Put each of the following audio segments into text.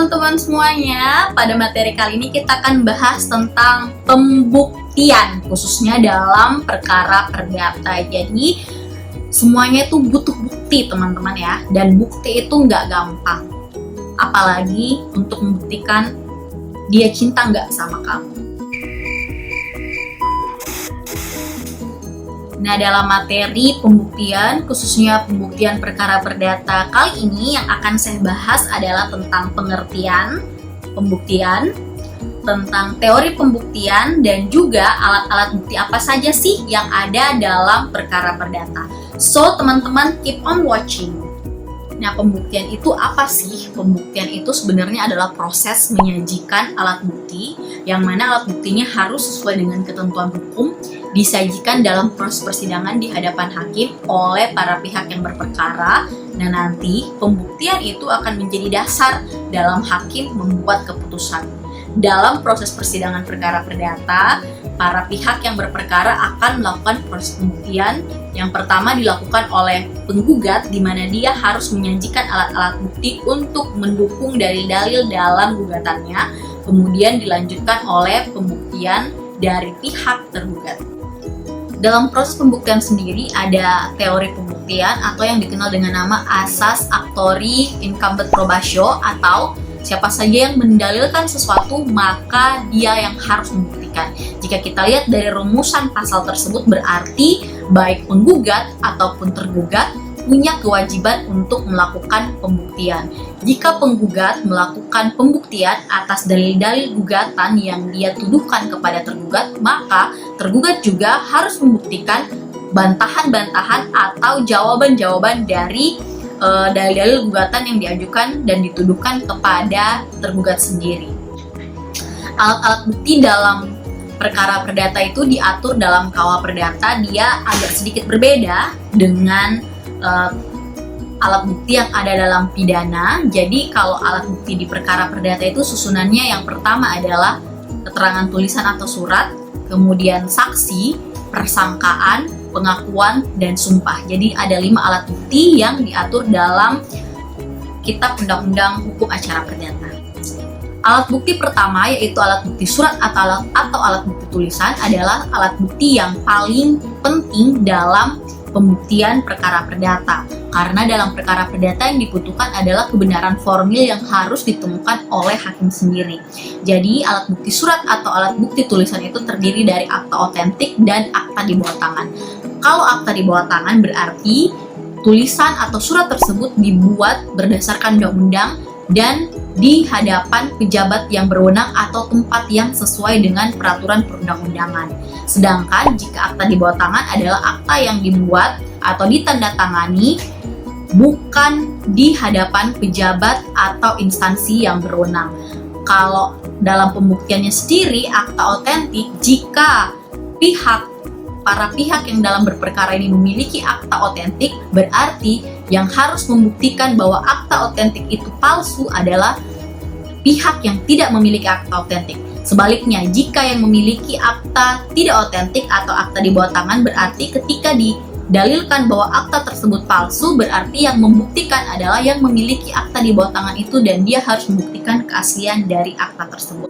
teman-teman semuanya, pada materi kali ini kita akan bahas tentang pembuktian, khususnya dalam perkara perdata. Jadi semuanya itu butuh bukti teman-teman ya, dan bukti itu nggak gampang. Apalagi untuk membuktikan dia cinta nggak sama kamu. Nah, dalam materi pembuktian, khususnya pembuktian perkara perdata kali ini yang akan saya bahas adalah tentang pengertian pembuktian, tentang teori pembuktian, dan juga alat-alat bukti apa saja sih yang ada dalam perkara perdata. So, teman-teman keep on watching. Nah, pembuktian itu apa sih? Pembuktian itu sebenarnya adalah proses menyajikan alat bukti, yang mana alat buktinya harus sesuai dengan ketentuan hukum, disajikan dalam proses persidangan di hadapan hakim oleh para pihak yang berperkara. Nah, nanti pembuktian itu akan menjadi dasar dalam hakim membuat keputusan. Dalam proses persidangan perkara perdata, para pihak yang berperkara akan melakukan proses pembuktian. Yang pertama dilakukan oleh penggugat, di mana dia harus menyajikan alat-alat bukti untuk mendukung dalil-dalil dalam gugatannya. Kemudian dilanjutkan oleh pembuktian dari pihak tergugat. Dalam proses pembuktian sendiri ada teori pembuktian atau yang dikenal dengan nama asas actori incumbent probatio, atau siapa saja yang mendalilkan sesuatu maka dia yang harus membuktikan. Jika kita lihat dari rumusan pasal tersebut, berarti baik penggugat ataupun tergugat punya kewajiban untuk melakukan pembuktian. Jika penggugat melakukan pembuktian atas dalil-dalil gugatan yang dia tuduhkan kepada tergugat, maka tergugat juga harus membuktikan bantahan-bantahan atau jawaban-jawaban dari dalil-dalil gugatan yang diajukan dan dituduhkan kepada tergugat sendiri. Alat-alat bukti dalam perkara perdata itu diatur dalam KUH Perdata. Dia agak sedikit berbeda dengan alat bukti yang ada dalam pidana. Jadi kalau alat bukti di perkara perdata itu susunannya yang pertama adalah keterangan tulisan atau surat, kemudian saksi, persangkaan, pengakuan, dan sumpah. Jadi ada 5 alat bukti yang diatur dalam Kitab Undang-Undang Hukum Acara Perdata. Alat bukti pertama yaitu alat bukti surat atau alat bukti tulisan adalah alat bukti yang paling penting dalam pembuktian perkara perdata, karena dalam perkara perdata yang dibutuhkan adalah kebenaran formil yang harus ditemukan oleh hakim sendiri. Jadi alat bukti surat atau alat bukti tulisan itu terdiri dari akta otentik dan akta di bawah tangan. Kalau akta di bawah tangan berarti tulisan atau surat tersebut dibuat berdasarkan undang-undang dan di hadapan pejabat yang berwenang atau tempat yang sesuai dengan peraturan perundang-undangan. Sedangkan jika akta di bawah tangan adalah akta yang dibuat atau ditandatangani bukan di hadapan pejabat atau instansi yang berwenang. Kalau dalam pembuktiannya sendiri, akta otentik, jika para pihak yang dalam berperkara ini memiliki akta otentik, berarti yang harus membuktikan bahwa akta otentik itu palsu adalah pihak yang tidak memiliki akta otentik. Sebaliknya, jika yang memiliki akta tidak otentik atau akta di bawah tangan, berarti ketika didalilkan bahwa akta tersebut palsu, berarti yang membuktikan adalah yang memiliki akta di bawah tangan itu, dan dia harus membuktikan keaslian dari akta tersebut.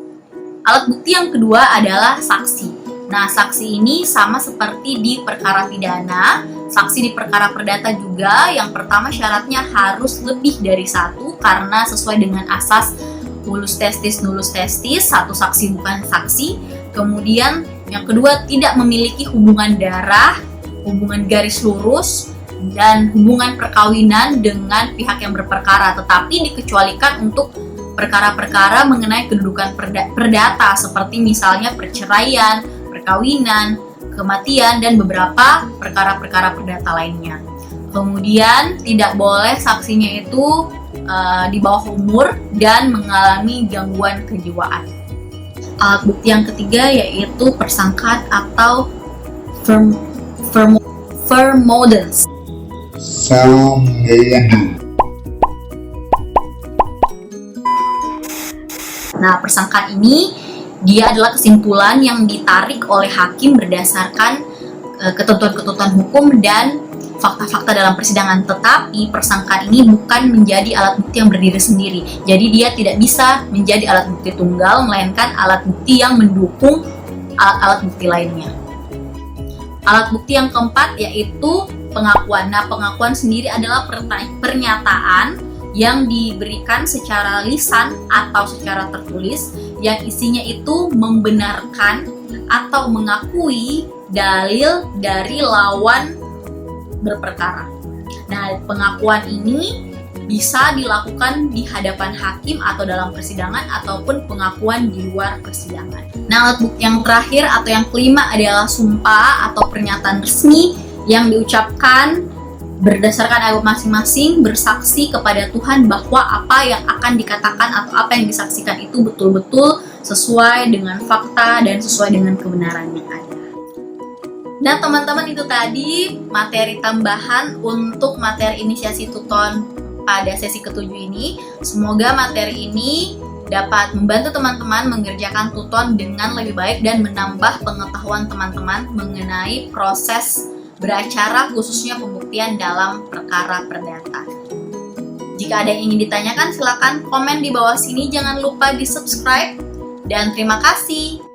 Alat bukti yang kedua adalah saksi. Nah, saksi ini sama seperti di perkara pidana. Saksi di perkara perdata juga, yang pertama syaratnya harus lebih dari 1, karena sesuai dengan asas ulus testis nullus testis, satu saksi bukan saksi. Kemudian yang kedua, tidak memiliki hubungan darah, hubungan garis lurus, dan hubungan perkawinan dengan pihak yang berperkara, tetapi dikecualikan untuk perkara-perkara mengenai kedudukan perdata seperti misalnya perceraian, perkawinan, kematian, dan beberapa perkara-perkara perdata lainnya. Kemudian tidak boleh saksinya itu di bawah umur dan mengalami gangguan kejiwaan. Alat bukti yang ketiga yaitu persangkaan atau vermodens. Nah, persangkaan ini dia adalah kesimpulan yang ditarik oleh hakim berdasarkan ketentuan-ketentuan hukum dan fakta-fakta dalam persidangan, tetapi persangkaan ini bukan menjadi alat bukti yang berdiri sendiri. Jadi dia tidak bisa menjadi alat bukti tunggal, melainkan alat bukti yang mendukung alat-alat bukti lainnya. Alat bukti yang keempat yaitu pengakuan. Nah, pengakuan sendiri adalah pernyataan yang diberikan secara lisan atau secara tertulis yang isinya itu membenarkan atau mengakui dalil dari lawan berperkara. Nah, pengakuan ini bisa dilakukan di hadapan hakim atau dalam persidangan ataupun pengakuan di luar persidangan. Nah, alat bukti yang terakhir atau yang kelima adalah sumpah atau pernyataan resmi yang diucapkan berdasarkan agama masing-masing, bersaksi kepada Tuhan bahwa apa yang akan dikatakan atau apa yang disaksikan itu betul-betul sesuai dengan fakta dan sesuai dengan kebenaran yang ada. Nah, teman-teman, itu tadi materi tambahan untuk materi inisiasi tuton pada sesi ke-7 ini. Semoga materi ini dapat membantu teman-teman mengerjakan tuton dengan lebih baik dan menambah pengetahuan teman-teman mengenai proses beracara, khususnya pembuktian dalam perkara perdata. Jika ada yang ingin ditanyakan, silakan komen di bawah sini. Jangan lupa di subscribe dan terima kasih.